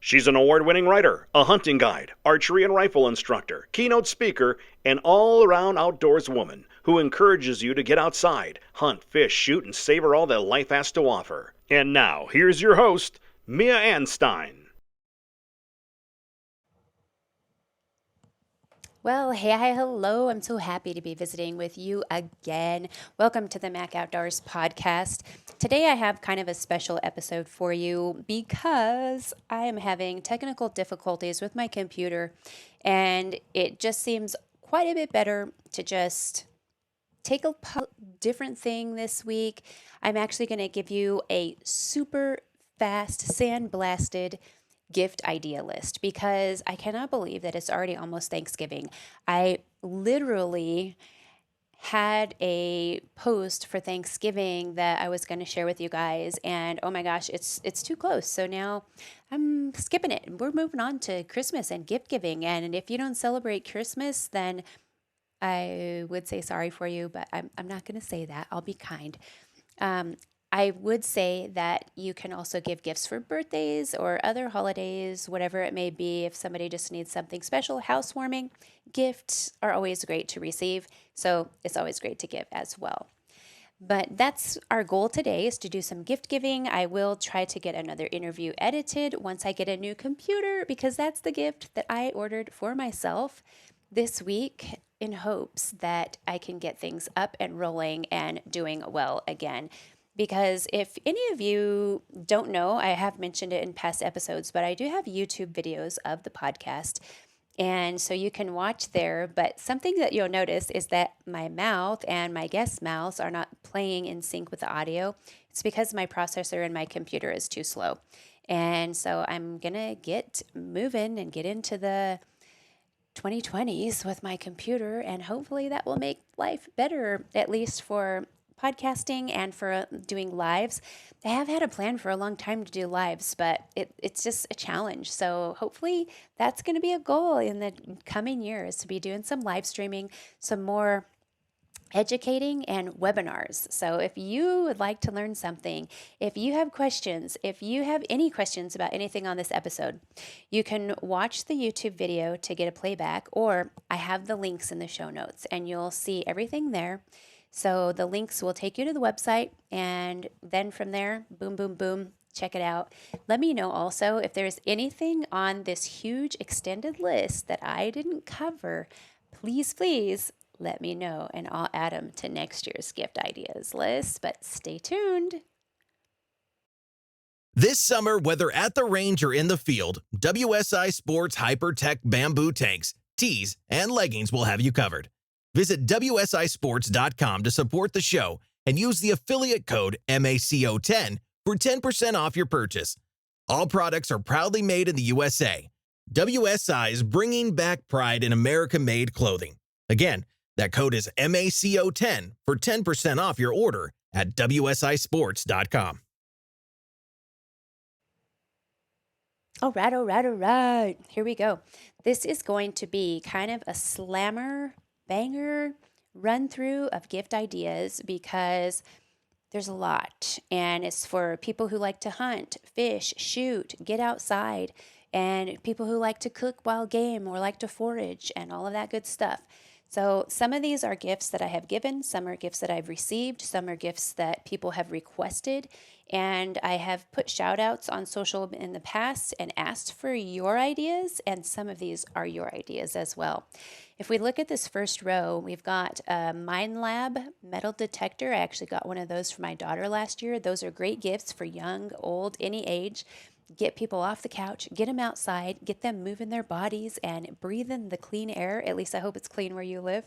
She's an award-winning writer, a hunting guide, archery and rifle instructor, keynote speaker, and all-around outdoors woman who encourages you to get outside, hunt, fish, shoot, and savor all that life has to offer. And now, here's your host, Mia Anstine. Well, hey, hi, hello. I'm so happy to be visiting with you again. Welcome to the Mac Outdoors podcast. Today I have kind of a special episode for you because I am having technical difficulties with my computer, and it just seems quite a bit better to just take a different thing this week. I'm actually going to give you a super fast, sandblasted gift idea list because I cannot believe that it's already almost Thanksgiving. I literally had a post for Thanksgiving that I was going to share with you guys, and oh my gosh, it's too close. So now I'm skipping it. We're moving on to Christmas and gift giving. And if you don't celebrate Christmas, then I would say sorry for you, but I'm not going to say that. I'll be kind. Um, I would say that you can also give gifts for birthdays or other holidays, whatever it may be. If somebody just needs something special, housewarming, gifts are always great to receive. So it's always great to give as well. But that's our goal today, is to do some gift giving. I will try to get another interview edited once I get a new computer, because that's the gift that I ordered for myself this week, in hopes that I can get things up and rolling and doing well again. Because if any of you don't know, I have mentioned it in past episodes, but I do have YouTube videos of the podcast. And so you can watch there. But something that you'll notice is that my mouth and my guest's mouths are not playing in sync with the audio. It's because my processor in my computer is too slow. And so I'm going to get moving and get into the 2020s with my computer, and hopefully that will make life better, at least for podcasting and for doing lives. I have had a plan for a long time to do lives, but it's just a challenge. So hopefully that's going to be a goal in the coming years, to be doing some live streaming, some more educating, and webinars. So if you would like to learn something, if you have questions, if you have any questions about anything on this episode, you can watch the YouTube video to get a playback, or I have the links in the show notes and you'll see everything there. So the links will take you to the website, and then from there, boom, boom, boom, check it out. Let me know also if there's anything on this huge extended list that I didn't cover. Please let me know, and I'll add them to next year's gift ideas list. But stay tuned. This summer, whether at the range or in the field, WSI Sports Hypertech Bamboo Tanks, tees, and leggings will have you covered. Visit WSISports.com to support the show and use the affiliate code MACO10 for 10% off your purchase. All products are proudly made in the USA. WSI is bringing back pride in American-made clothing. Again, that code is MACO10 for 10% off your order at WSISports.com. All right. Here we go. This is going to be kind of a slammer, banger run through of gift ideas, because there's a lot, and it's for people who like to hunt, fish, shoot, get outside, and people who like to cook wild game or like to forage and all of that good stuff. So some of these are gifts that I have given, some are gifts that I've received, some are gifts that people have requested, and I have put shout outs on social in the past and asked for your ideas, and some of these are your ideas as well. If we look at this first row, we've got a Mind Lab metal detector. I actually got one of those for my daughter last year. Those are great gifts for young, old, any age. Get people off the couch, get them outside, get them moving their bodies and breathing the clean air. At least I hope it's clean where you live.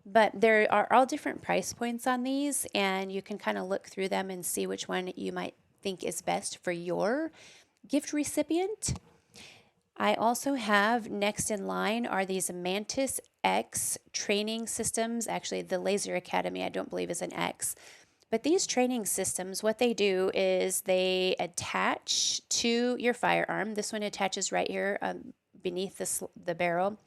But there are all different price points on these, and you can kind of look through them and see which one you might think is best for your gift recipient. I also have next in line are these Mantis X training systems. Actually, the Laser Academy, I don't believe, is an X. But these training systems, what they do is they attach to your firearm. This one attaches right here beneath the barrel.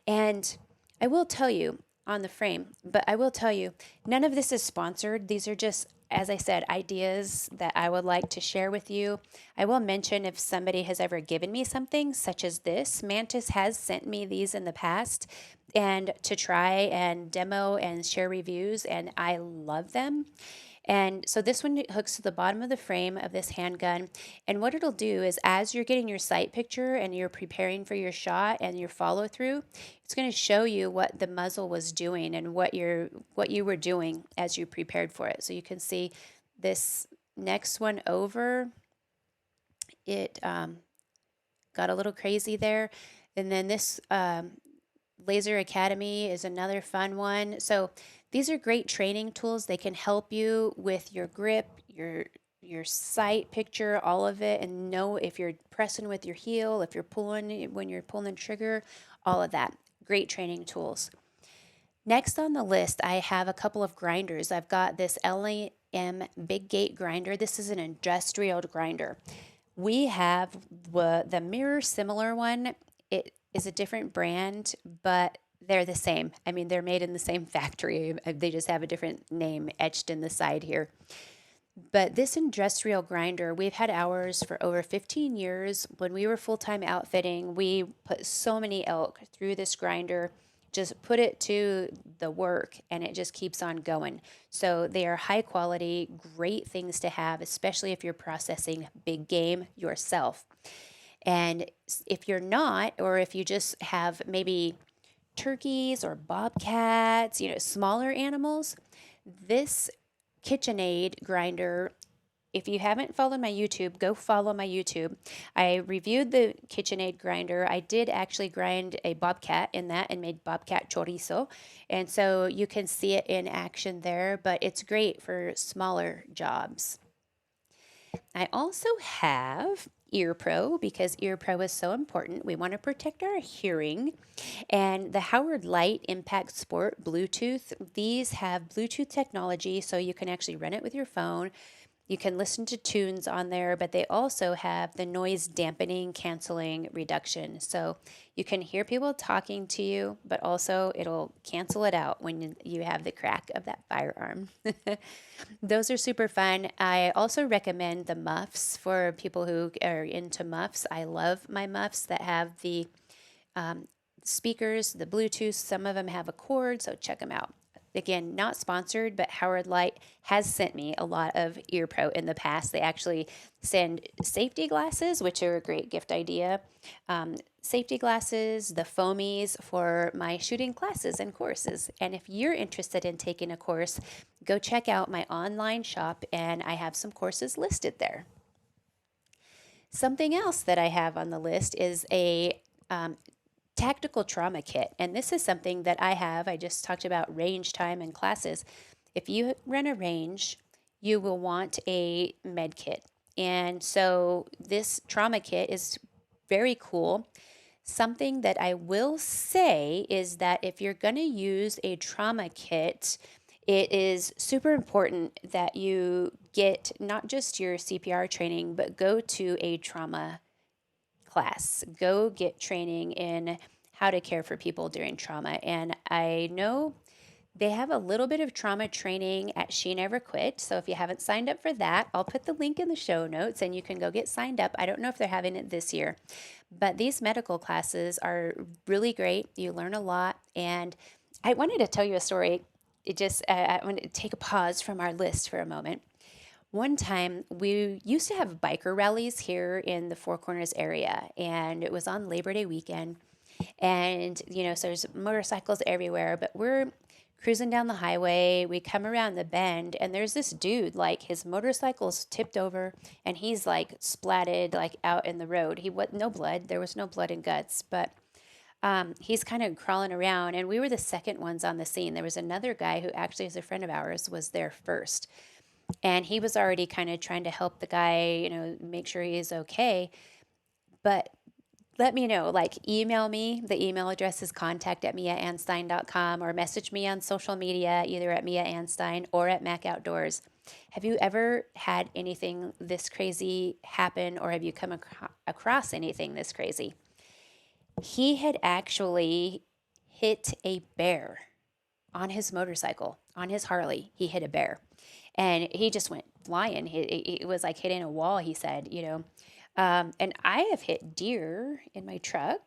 And I will tell you on the frame, but I will tell you, none of this is sponsored. These are just as I said, ideas that I would like to share with you. I will mention if somebody has ever given me something such as this. Mantis has sent me these in the past and to try and demo and share reviews, and I love them. And so this one hooks to the bottom of the frame of this handgun. And what it'll do is as you're getting your sight picture and you're preparing for your shot and your follow through, it's going to show you what the muzzle was doing and what you were doing as you prepared for it. So you can see this next one over, it got a little crazy there. And then this Laser Academy is another fun one. So these are great training tools. They can help you with your grip, your sight picture, all of it, and know if you're pressing with your heel, if you're pulling when you're pulling the trigger, all of that. Great training tools. Next on the list, I have a couple of grinders. I've got this LAM Big Gate grinder. This is an industrial grinder. We have the mirror similar one. It is a different brand, but they're the same. I mean, they're made in the same factory. They just have a different name etched in the side here. But this industrial grinder, we've had ours for over 15 years. When we were full-time outfitting, we put so many elk through this grinder, just put it to the work, and it just keeps on going. So they are high quality, great things to have, especially if you're processing big game yourself. And if you're not, or if you just have maybe turkeys or bobcats, smaller animals, this KitchenAid grinder, if you haven't followed my YouTube, go follow my YouTube. I reviewed the KitchenAid grinder. I did actually grind a bobcat in that and made bobcat chorizo. And so you can see it in action there, but it's great for smaller jobs. I also have Ear Pro because Ear Pro is so important. We want to protect our hearing. And the Howard Light Impact Sport Bluetooth, these have Bluetooth technology, so you can actually run it with your phone. You can listen to tunes on there, but they also have the noise dampening, canceling, reduction. So you can hear people talking to you, but also it'll cancel it out when you have the crack of that firearm. Those are super fun. I also recommend the muffs for people who are into muffs. I love my muffs that have the speakers, the Bluetooth. Some of them have a cord, so check them out. Again, not sponsored, but Howard Light has sent me a lot of Ear Pro in the past. They actually send safety glasses, which are a great gift idea. Safety glasses, the foamies for my shooting classes and courses. And if you're interested in taking a course, go check out my online shop, and I have some courses listed there. Something else that I have on the list is a tactical trauma kit. And this is something that I just talked about range time and classes. If you run a range, you will want a med kit. And so this trauma kit is very cool. Something that I will say is that if you're going to use a trauma kit, it is super important that you get not just your CPR training, but go to a trauma class. Go get training in how to care for people during trauma. And I know they have a little bit of trauma training at She Never Quit. So if you haven't signed up for that, I'll put the link in the show notes and you can go get signed up. I don't know if they're having it this year, but these medical classes are really great. You learn a lot. And I wanted to tell you a story. I want to take a pause from our list for a moment. One time, we used to have biker rallies here in the Four Corners area, and it was on Labor Day weekend. And, so there's motorcycles everywhere, but we're cruising down the highway. We come around the bend, and there's this dude, like his motorcycle's tipped over, and he's like splatted, like out in the road. No blood. There was no blood and guts, but he's kind of crawling around, and we were the second ones on the scene. There was another guy who actually is a friend of ours, was there first. And he was already kind of trying to help the guy, make sure he's okay. But let me know, email me. The email address is contact@miaanstine.com, or message me on social media, either at Mia Anstine or at Mac Outdoors. Have you ever had anything this crazy happen, or have you come across anything this crazy? He had actually hit a bear on his motorcycle, on his Harley. He hit a bear. and he just went flying. It was like hitting a wall, he said, and I have hit deer in my truck.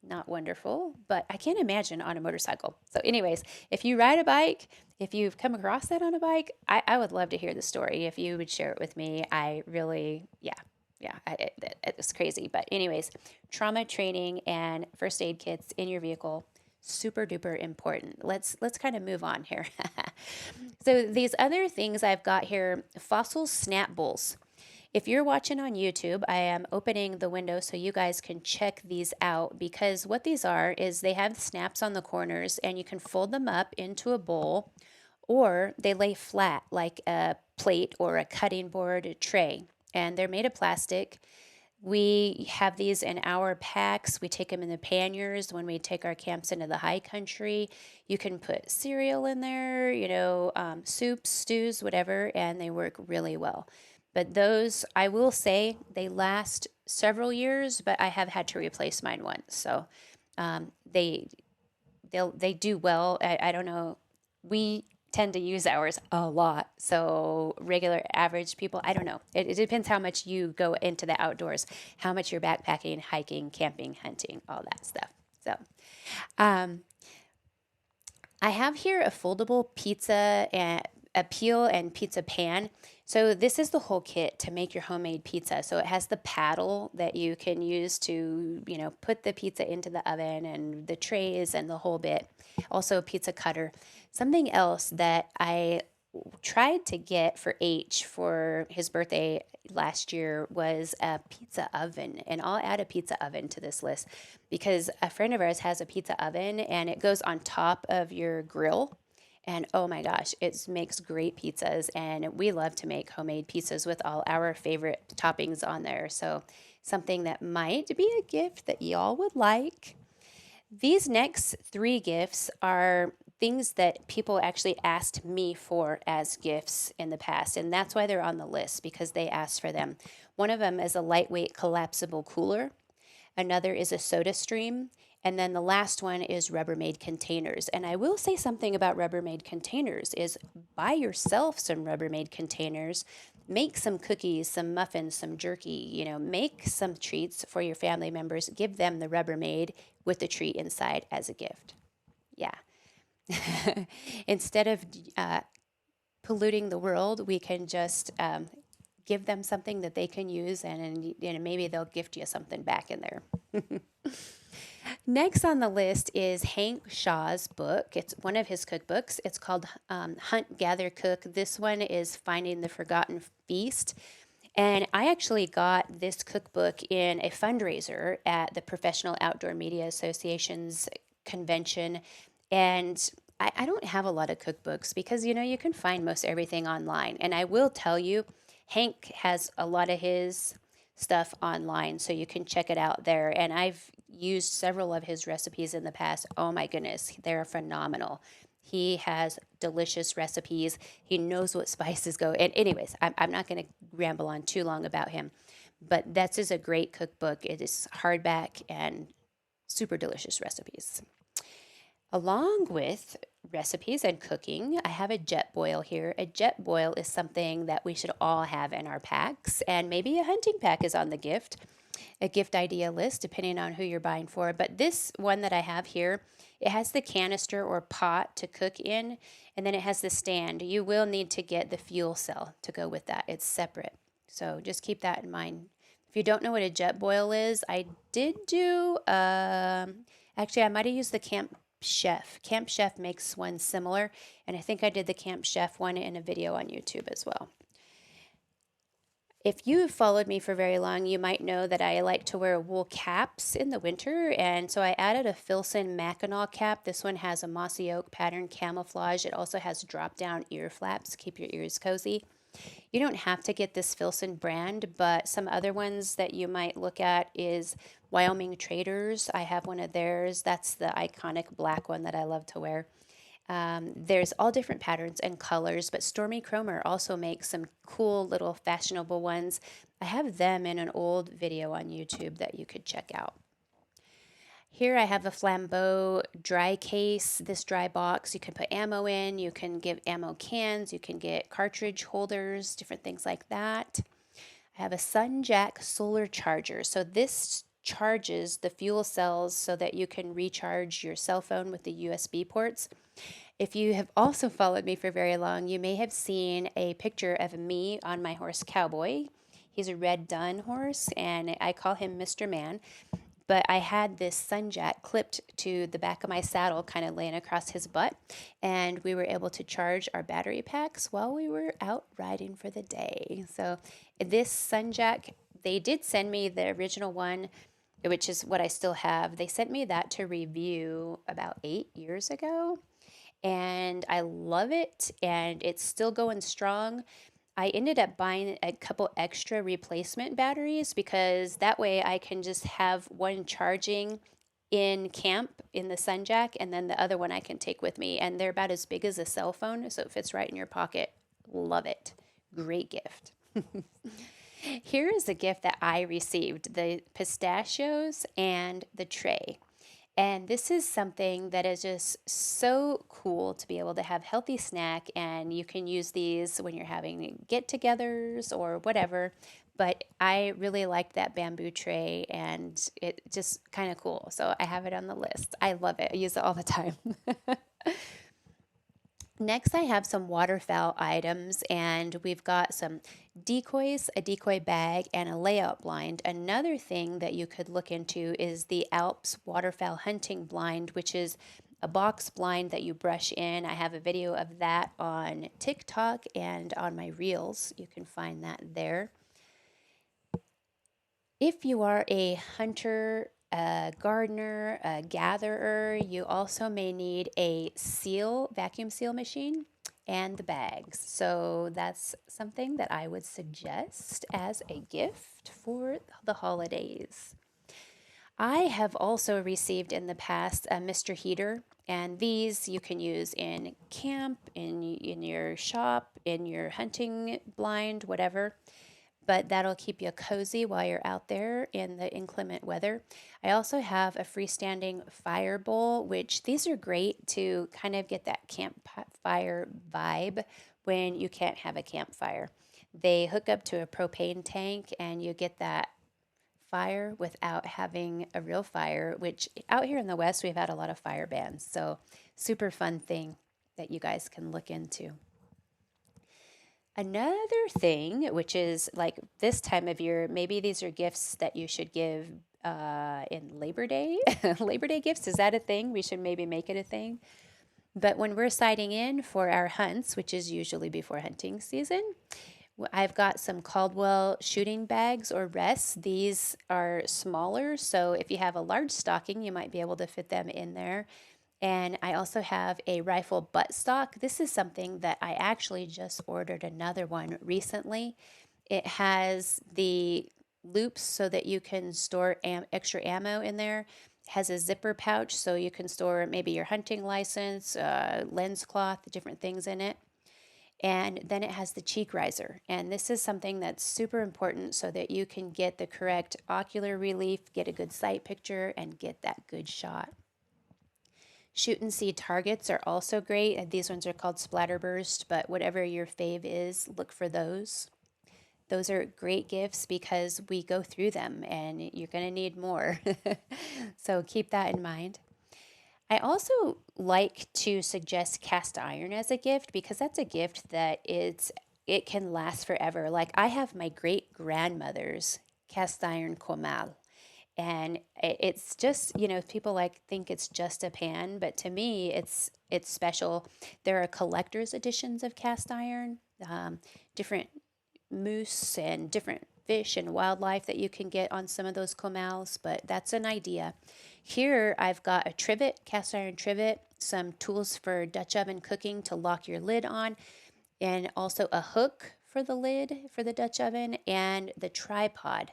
Not wonderful, but I can't imagine on a motorcycle. So, anyways, if you ride a bike, if you've come across that on a bike, I would love to hear the story. If you would share it with me, I really, yeah, it was crazy. But, anyways, trauma training and first aid kits in your vehicle, super duper important. Let's kind of move on here. So, these other things I've got here, fossil snap bowls. If you're watching on YouTube, I am opening the window so you guys can check these out, because what these are is they have the snaps on the corners and you can fold them up into a bowl, or they lay flat like a plate or a cutting board tray, and they're made of plastic. We have these in our packs. We take them in the panniers when we take our camps into the high country. You can put cereal in there, soups, stews, whatever, and they work really well. But those, I will say, they last several years, but I have had to replace mine once. So they they do well. I don't know. We tend to use ours a lot. So regular average people, I don't know. It depends how much you go into the outdoors, how much you're backpacking, hiking, camping, hunting, all that stuff. So I have here a foldable pizza and a peel and pizza pan. So this is the whole kit to make your homemade pizza. So it has the paddle that you can use to, put the pizza into the oven, and the trays and the whole bit. Also a pizza cutter. Something else that I tried to get for H for his birthday last year was a pizza oven. And I'll add a pizza oven to this list because a friend of ours has a pizza oven and it goes on top of your grill. And oh my gosh, it makes great pizzas. And we love to make homemade pizzas with all our favorite toppings on there. So something that might be a gift that y'all would like. These next three gifts are things that people actually asked me for as gifts in the past. And that's why they're on the list, because they asked for them. One of them is a lightweight collapsible cooler. Another is a soda stream. And then the last one is Rubbermaid containers. And I will say something about Rubbermaid containers is buy yourself some Rubbermaid containers. Make some cookies, some muffins, some jerky, make some treats for your family members. Give them the Rubbermaid with the treat inside as a gift. Yeah. Instead of polluting the world, we can just give them something that they can use, and maybe they'll gift you something back in there. Next on the list is Hank Shaw's book. It's one of his cookbooks. It's called Hunt, Gather, Cook. This one is Finding the Forgotten Feast. And I actually got this cookbook in a fundraiser at the Professional Outdoor Media Association's convention. And I don't have a lot of cookbooks because, you can find most everything online. And I will tell you, Hank has a lot of his stuff online, so you can check it out there. And I've used several of his recipes in the past. Oh my goodness, they're phenomenal. He has delicious recipes. He knows what spices go. And anyways, I'm not going to ramble on too long about him, but that is a great cookbook. It is hardback and super delicious recipes. Along with recipes and cooking, I have a jet boil here. A jet boil is something that we should all have in our packs, and maybe a hunting pack is on a gift idea list, depending on who you're buying for. But this one that I have here, it has the canister or pot to cook in, and then it has the stand. You will need to get the fuel cell to go with that. It's separate. So just keep that in mind. If you don't know what a jet boil is, I did do, actually, I might have used the Camp Chef. Camp Chef makes one similar, and I think I did the Camp Chef one in a video on YouTube as well. If you've followed me for very long, you might know that I like to wear wool caps in the winter, and so I added a Filson Mackinac cap. This one has a mossy oak pattern camouflage. It also has drop-down ear flaps, keep your ears cozy. You don't have to get this Filson brand, but some other ones that you might look at is Wyoming Traders. I have one of theirs. That's the iconic black one that I love to wear. There's all different patterns and colors, but Stormy Cromer also makes some cool little fashionable ones. I have them in an old video on YouTube that you could check out. Here I have a Flambeau dry case, this dry box. You can put ammo in, you can give ammo cans, you can get cartridge holders, different things like that. I have a SunJack solar charger. So this charges the fuel cells so that you can recharge your cell phone with the USB ports. If you have also followed me for very long, you may have seen a picture of me on my horse Cowboy. He's a red dun horse, and I call him Mr. Man. But I had this SunJack clipped to the back of my saddle, kind of laying across his butt, and we were able to charge our battery packs while we were out riding for the day. So this SunJack, they did send me the original one, which is what I still have. They sent me that to review about 8 years ago, and I love it, and it's still going strong. I ended up buying a couple extra replacement batteries because that way I can just have one charging in camp in the SunJack, and then the other one I can take with me. And they're about as big as a cell phone, so it fits right in your pocket. Love it. Great gift. Here is a gift that I received, the pistachios and the tray. And this is something that is just so cool to be able to have healthy snack, and you can use these when you're having get-togethers or whatever. But I really liked that bamboo tray, and it just kind of cool. So I have it on the list. I love it. I use it all the time. Next, I have some waterfowl items, and we've got some decoys, a decoy bag, and a layout blind. Another thing that you could look into is the Alps waterfowl hunting blind, which is a box blind that you brush in. I have a video of that on TikTok and on my reels. You can find that there. If you are a hunter, a gardener, a gatherer, you also may need a vacuum seal machine and the bags. So that's something that I would suggest as a gift for the holidays. I have also received in the past a Mr. Heater, and these you can use in camp, in your shop, in your hunting blind, whatever, but that'll keep you cozy while you're out there in the inclement weather. I also have a freestanding fire bowl, which these are great to kind of get that campfire vibe when you can't have a campfire. They hook up to a propane tank and you get that fire without having a real fire, which out here in the West, we've had a lot of fire bans. So, super fun thing that you guys can look into. Another thing, which is like this time of year, maybe these are gifts that you should give in Labor Day. Labor Day gifts, is that a thing? We should maybe make it a thing. But when we're sighting in for our hunts, which is usually before hunting season, I've got some Caldwell shooting bags or rests. These are smaller, so if you have a large stocking, you might be able to fit them in there. And I also have a rifle buttstock. This is something that I actually just ordered another one recently. It has the loops so that you can store extra ammo in there. It has a zipper pouch so you can store maybe your hunting license, lens cloth, different things in it. And then it has the cheek riser. And this is something that's super important so that you can get the correct ocular relief, get a good sight picture, and get that good shot. Shoot and see targets are also great. These ones are called Splatterburst, but whatever your fave is, look for those. Those are great gifts because we go through them and you're going to need more. So keep that in mind. I also like to suggest cast iron as a gift because that's a gift that it can last forever. Like I have my great grandmother's cast iron comal, and it's just, people think it's just a pan, but to me it's special. There are collector's editions of cast iron, different moose and different fish and wildlife that you can get on some of those comals, but that's an idea. Here I've got a trivet, cast iron trivet, some tools for Dutch oven cooking to lock your lid on, and also a hook for the lid for the Dutch oven, and the tripod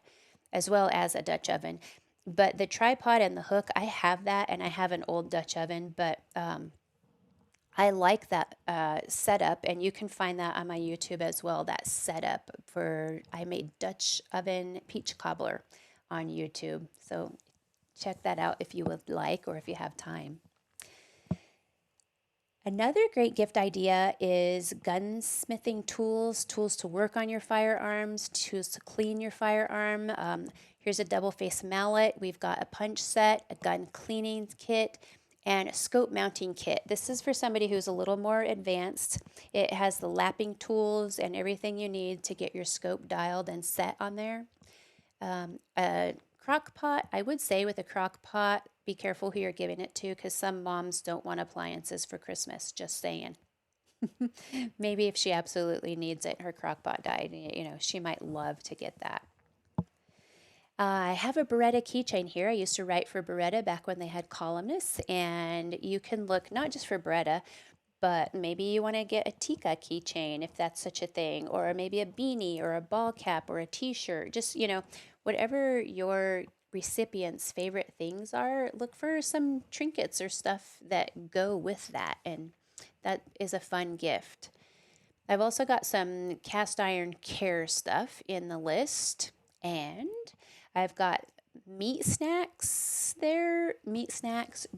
as well as a Dutch oven. But the tripod and the hook, I have that, and I have an old Dutch oven, but I like that setup, and you can find that on my YouTube as well, that setup I made Dutch oven peach cobbler on YouTube. So check that out if you would like or if you have time. Another great gift idea is gunsmithing tools, tools to work on your firearms, tools to clean your firearm. Here's a double-face mallet. We've got a punch set, a gun cleaning kit, and a scope mounting kit. This is for somebody who's a little more advanced. It has the lapping tools and everything you need to get your scope dialed and set on there. A crock pot, I would say with a crock pot, be careful who you're giving it to because some moms don't want appliances for Christmas, just saying. Maybe if she absolutely needs it, her crock pot died, she might love to get that. I have a Beretta keychain here. I used to write for Beretta back when they had columnists, and you can look not just for Beretta, but maybe you want to get a Tika keychain if that's such a thing, or maybe a beanie or a ball cap or a t-shirt. Just, whatever your recipient's favorite things are, look for some trinkets or stuff that go with that, and that is a fun gift. I've also got some cast iron care stuff in the list, and I've got meat snacks there,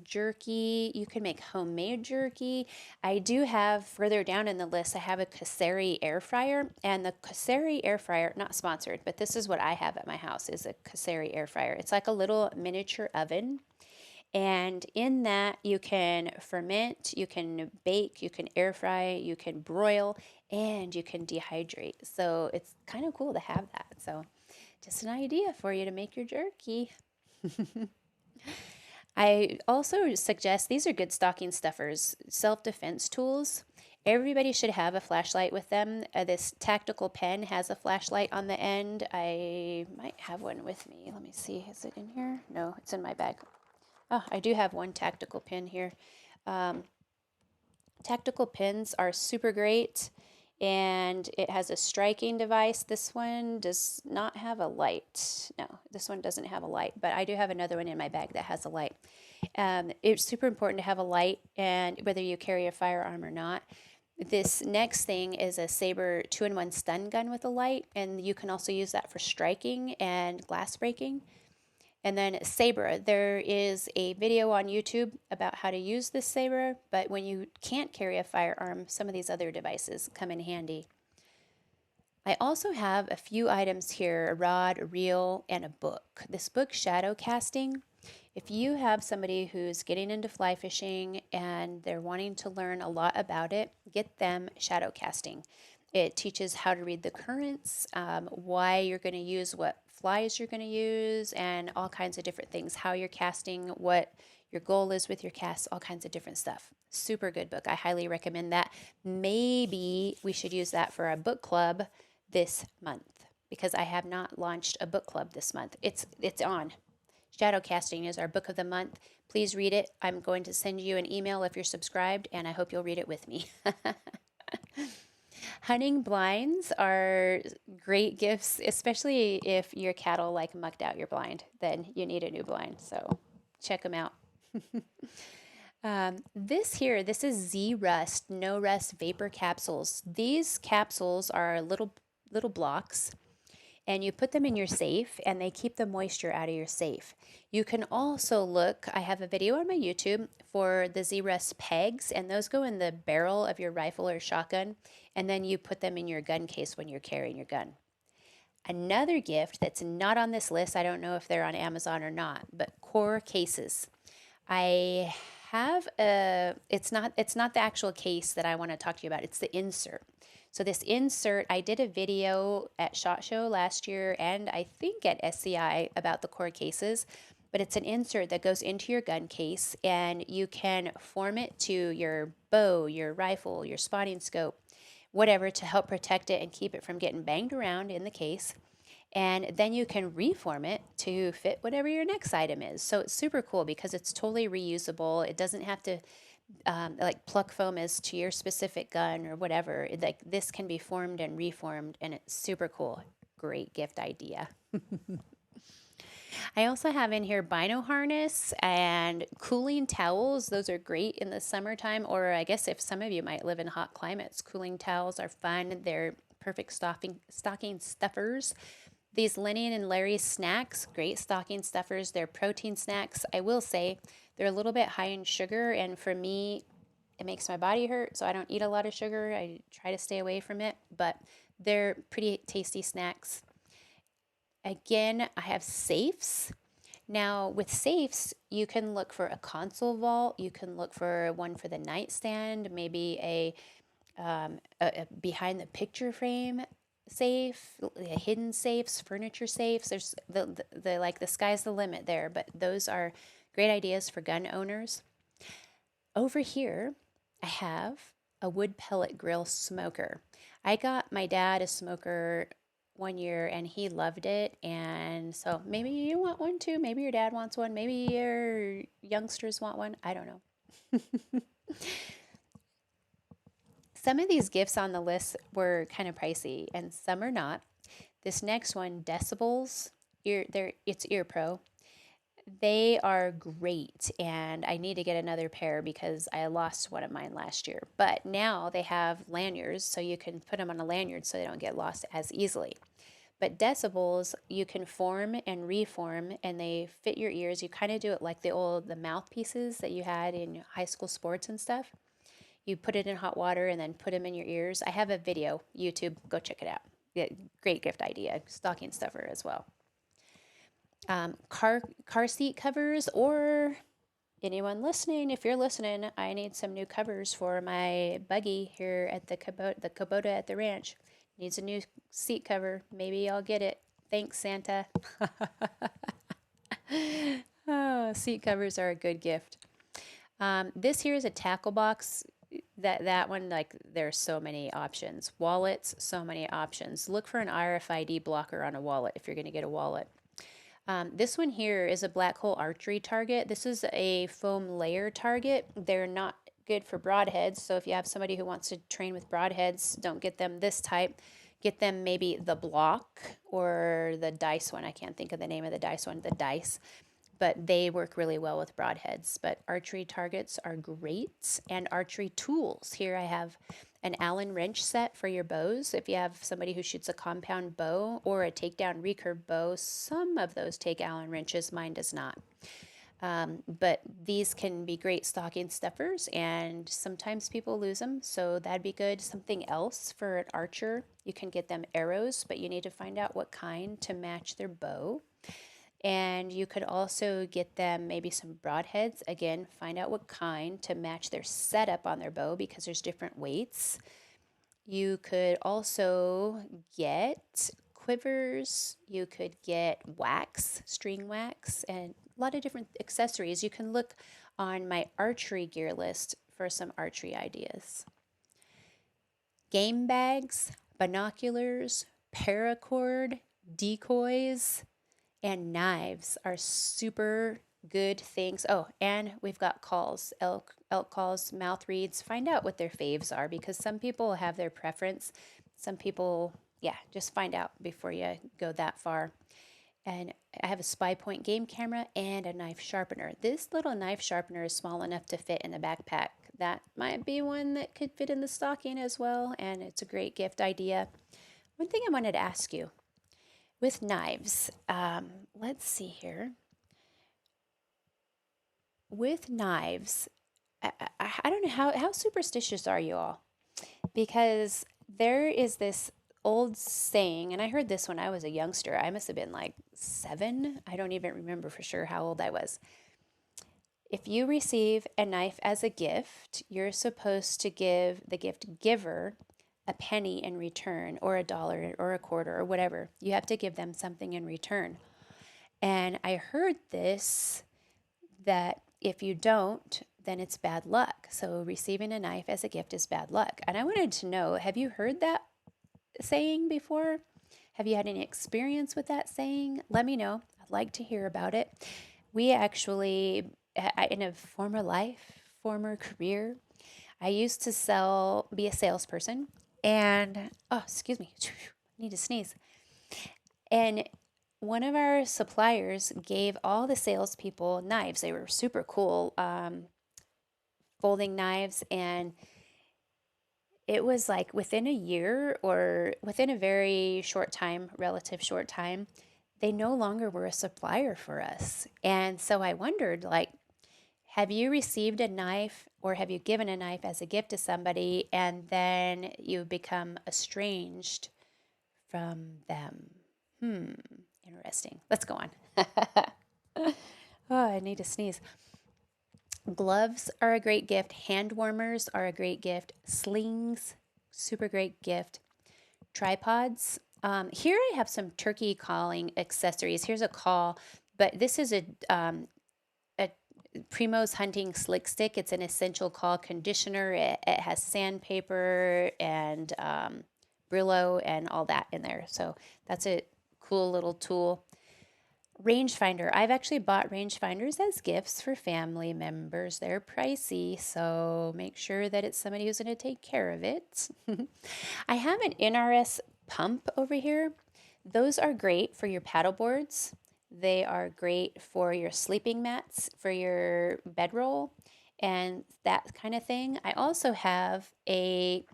jerky. You can make homemade jerky. I do have further down in the list, I have a Caseri air fryer, and the Caseri air fryer, not sponsored, but this is what I have at my house, is a Caseri air fryer. It's like a little miniature oven. And in that, you can ferment, you can bake, you can air fry, you can broil, and you can dehydrate. So it's kind of cool to have that. So just an idea for you to make your jerky. I also suggest these are good stocking stuffers, self-defense tools. Everybody should have a flashlight with them. This tactical pen has a flashlight on the end. I might have one with me. Let me see. Is it in here? No, it's in my bag. Oh, I do have one tactical pin here. Tactical pins are super great, and it has a striking device. This one does not have a light. No, this one doesn't have a light, but I do have another one in my bag that has a light. It's super important to have a light, and whether you carry a firearm or not. This next thing is a Saber 2-in-1 stun gun with a light, and you can also use that for striking and glass breaking. And then Saber, there is a video on YouTube about how to use this Saber, but when you can't carry a firearm, some of these other devices come in handy. I also have a few items here, a rod, a reel, and a book. This book, Shadow Casting, if you have somebody who's getting into fly fishing and they're wanting to learn a lot about it, get them shadow casting. It teaches how to read the currents, why you're going to use what flies you're going to use, and all kinds of different things, how you're casting, what your goal is with your cast, all kinds of different stuff. Super good book. I highly recommend that. Maybe we should use that for a book club this month because I have not launched a book club this month. It's on. Shadow casting is our book of the month. Please read it. I'm going to send you an email if you're subscribed, and I hope you'll read it with me. Hunting blinds are great gifts, especially if your cattle mucked out your blind. Then you need a new blind, so check them out. This is Z-Rust, no rust vapor capsules. These capsules are little blocks, and you put them in your safe, and they keep the moisture out of your safe. You can also look, I have a video on my YouTube for the Z-Rust pegs, and those go in the barrel of your rifle or shotgun, and then you put them in your gun case when you're carrying your gun. Another gift that's not on this list, I don't know if they're on Amazon or not, but core cases. I have it's not the actual case that I want to talk to you about, it's the insert. So this insert, I did a video at SHOT Show last year and I think at SCI about the core cases, but it's an insert that goes into your gun case and you can form it to your bow, your rifle, your spotting scope, whatever, to help protect it and keep it from getting banged around in the case. And then you can reform it to fit whatever your next item is. So it's super cool because it's totally reusable. It doesn't have to pluck foam is to your specific gun or whatever. This can be formed and reformed, and it's super cool. Great gift idea. I also have in here bino harness and cooling towels. Those are great in the summertime, or I guess if some of you might live in hot climates, cooling towels are fun. They're perfect stocking stuffers. These Lenny and Larry's snacks, great stocking stuffers. They're protein snacks. I will say they're a little bit high in sugar, and for me, it makes my body hurt, so I don't eat a lot of sugar. I try to stay away from it, but they're pretty tasty snacks. Again, I have safes. Now, with safes, you can look for a console vault. You can look for one for the nightstand, maybe a behind the picture frame safe, hidden safes, furniture safes. There's the like the sky's the limit there, but those are great ideas for gun owners. Over here, I have a wood pellet grill smoker. I got my dad a smoker one year and he loved it. And so maybe you want one too. Maybe your dad wants one. Maybe your youngsters want one. I don't know. Some of these gifts on the list were kind of pricey and some are not. This next one, Decibels, it's Ear Pro. They are great, and I need to get another pair because I lost one of mine last year. But now they have lanyards, so you can put them on a lanyard so they don't get lost as easily. But Decibels, you can form and reform, and they fit your ears. You kind of do it like the mouthpieces that you had in high school sports and stuff. You put it in hot water and then put them in your ears. I have a video, YouTube, go check it out. Yeah, great gift idea, stocking stuffer as well. Car seat covers, or anyone listening, if you're listening, I need some new covers for my buggy here at the Kubota at the ranch. Needs a new seat cover. Maybe I'll get it. Thanks, Santa. Oh, seat covers are a good gift. This here is a tackle box. That one, like, there's so many options. Wallets, so many options. Look for an RFID blocker on a wallet if you're going to get a wallet. This one here is a black hole archery target. This is a foam layer target. They're not good for broadheads, so if you have somebody who wants to train with broadheads, don't get them this type. Get them maybe the block or the dice one. I can't think of the name of the dice one, the dice. But they work really well with broadheads. But archery targets are great. And archery tools. Here I have an Allen wrench set for your bows. If you have somebody who shoots a compound bow or a takedown recurve bow, some of those take Allen wrenches. Mine does not. But these can be great stocking stuffers, and sometimes people lose them, so that'd be good. Something else for an archer, you can get them arrows, but you need to find out what kind to match their bow. And you could also get them maybe some broadheads. Again, find out what kind to match their setup on their bow because there's different weights. You could also get quivers. You could get wax, string wax, and a lot of different accessories. You can look on my archery gear list for some archery ideas. Game bags, binoculars, paracord, decoys, and knives are super good things. Oh, and we've got calls, elk calls, mouth reeds. Find out what their faves are because some people have their preference. Some people, yeah, just find out before you go that far. And I have a Spy Point game camera and a knife sharpener. This little knife sharpener is small enough to fit in the backpack. That might be one that could fit in the stocking as well, and it's a great gift idea. One thing I wanted to ask you, with knives, let's see here. With knives, I don't know, how superstitious are you all? Because there is this old saying, and I heard this when I was a youngster. I must have been like 7. I don't even remember for sure how old I was. If you receive a knife as a gift, you're supposed to give the gift giver a penny in return, or $1 or a quarter or whatever. You have to give them something in return. And I heard this, that if you don't, then it's bad luck. So receiving a knife as a gift is bad luck. And I wanted to know, have you heard that saying before? Have you had any experience with that saying? Let me know. I'd like to hear about it. We actually, in a former career, I used to be a salesperson. And, oh, excuse me, I need to sneeze. And one of our suppliers gave all the salespeople knives. They were super cool, folding knives. And it was like within a year or within a very relative short time, they no longer were a supplier for us. And so I wondered, like, have you received a knife or have you given a knife as a gift to somebody and then you become estranged from them? Interesting. Let's go on. Oh, I need to sneeze. Gloves are a great gift. Hand warmers are a great gift. Slings, super great gift. Tripods. Here I have some turkey calling accessories. Here's a call, but this is a Primo's Hunting Slick Stick. It's an essential call conditioner. It has sandpaper and Brillo and all that in there. So that's a cool little tool. Rangefinder. I've actually bought rangefinders as gifts for family members. They're pricey, so make sure that it's somebody who's going to take care of it. I have an NRS pump over here. Those are great for your paddle boards. They are great for your sleeping mats, for your bedroll, and that kind of thing. I also have a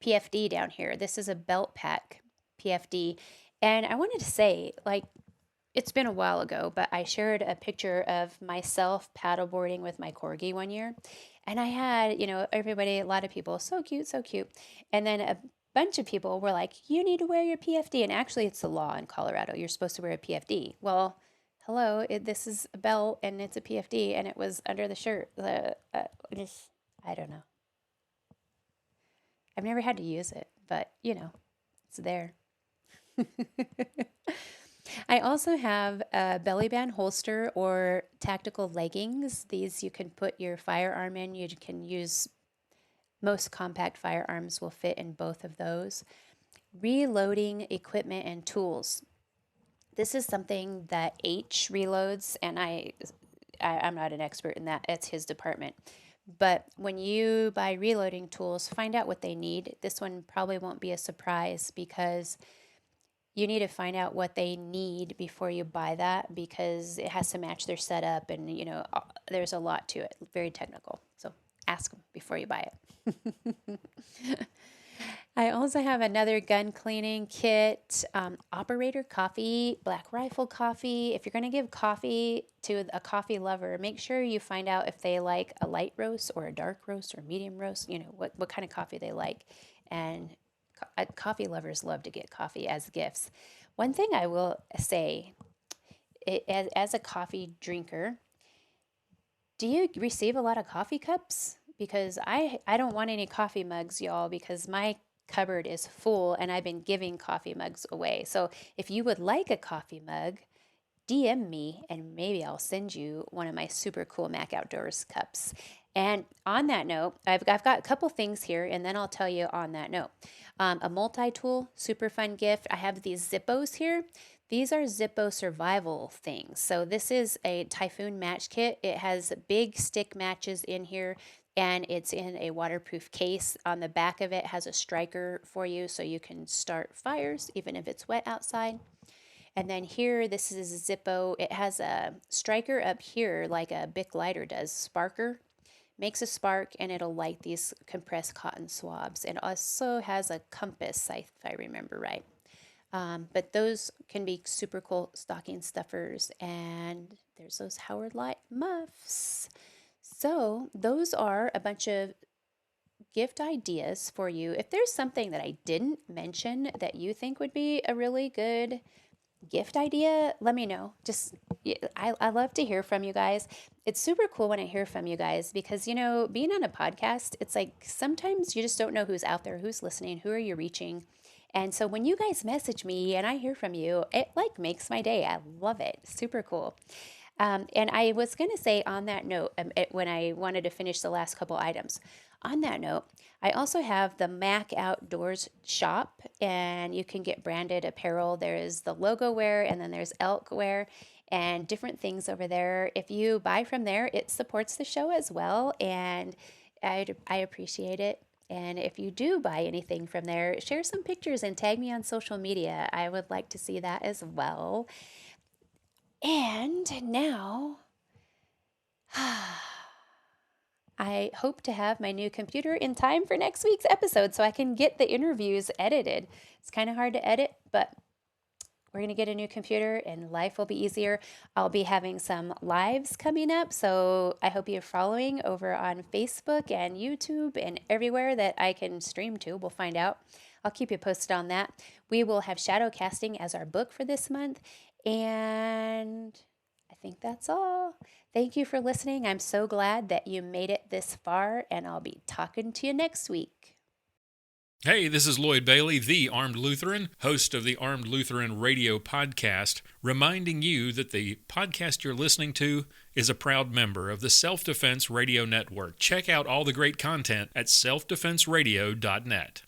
PFD down here. This is a belt pack PFD. And I wanted to say, like, it's been a while ago, but I shared a picture of myself paddleboarding with my corgi one year. And I had, everybody, a lot of people, so cute, so cute. And then a bunch of people were like, you need to wear your PFD. And actually, it's the law in Colorado. You're supposed to wear a PFD. Well, hello, this is a belt and it's a PFD and it was under the shirt. I don't know. I've never had to use it, but it's there. I also have a belly band holster or tactical leggings. These you can put your firearm in. You can use most compact firearms will fit in both of those. Reloading equipment and tools. This is something that H reloads, and I'm not an expert in that. It's his department. But when you buy reloading tools, find out what they need. This one probably won't be a surprise because you need to find out what they need before you buy that because it has to match their setup and there's a lot to it, very technical. So ask them before you buy it. I also have another gun cleaning kit, operator coffee, Black Rifle coffee. If you're going to give coffee to a coffee lover, make sure you find out if they like a light roast or a dark roast or medium roast, what kind of coffee they like. And coffee lovers love to get coffee as gifts. One thing I will say, as a coffee drinker, do you receive a lot of coffee cups? Because I don't want any coffee mugs, y'all, because my cupboard is full and I've been giving coffee mugs away. So if you would like a coffee mug, DM me and maybe I'll send you one of my super cool Mac Outdoors cups. And on that note, I've got a couple things here and then I'll tell you on that note. A multi-tool, super fun gift. I have these Zippos here. These are Zippo survival things. So this is a Typhoon match kit. It has big stick matches in here and it's in a waterproof case. On the back of it has a striker for you so you can start fires even if it's wet outside. And then here, this is a Zippo. It has a striker up here like a Bic lighter does, sparker. Makes a spark and it'll light these compressed cotton swabs. It also has a compass, if I remember right. But those can be super cool stocking stuffers. And there's those Howard Light muffs. So those are a bunch of gift ideas for you. If there's something that I didn't mention that you think would be a really good gift idea, let me know. I love to hear from you guys. It's super cool when I hear from you guys because, being on a podcast, it's like sometimes you just don't know who's out there, who's listening, who are you reaching. And so when you guys message me and I hear from you, it like makes my day. I love it. Super cool. And I was going to say on that note, when I wanted to finish the last couple items, on that note, I also have the Mac Outdoors shop, and you can get branded apparel. There is the logo wear, and then there's elk wear, and different things over there. If you buy from there, it supports the show as well, and I appreciate it. And if you do buy anything from there, share some pictures and tag me on social media. I would like to see that as well. And now, I hope to have my new computer in time for next week's episode so I can get the interviews edited. It's kind of hard to edit, but we're going to get a new computer and life will be easier. I'll be having some lives coming up, so I hope you're following over on Facebook and YouTube and everywhere that I can stream to. We'll find out. I'll keep you posted on that. We will have shadow casting as our book for this month, and I think that's all. Thank you for listening. I'm so glad that you made it this far, and I'll be talking to you next week. Hey, this is Lloyd Bailey, the Armed Lutheran, host of the Armed Lutheran Radio podcast, reminding you that the podcast you're listening to is a proud member of the Self-Defense Radio Network. Check out all the great content at selfdefenseradio.net.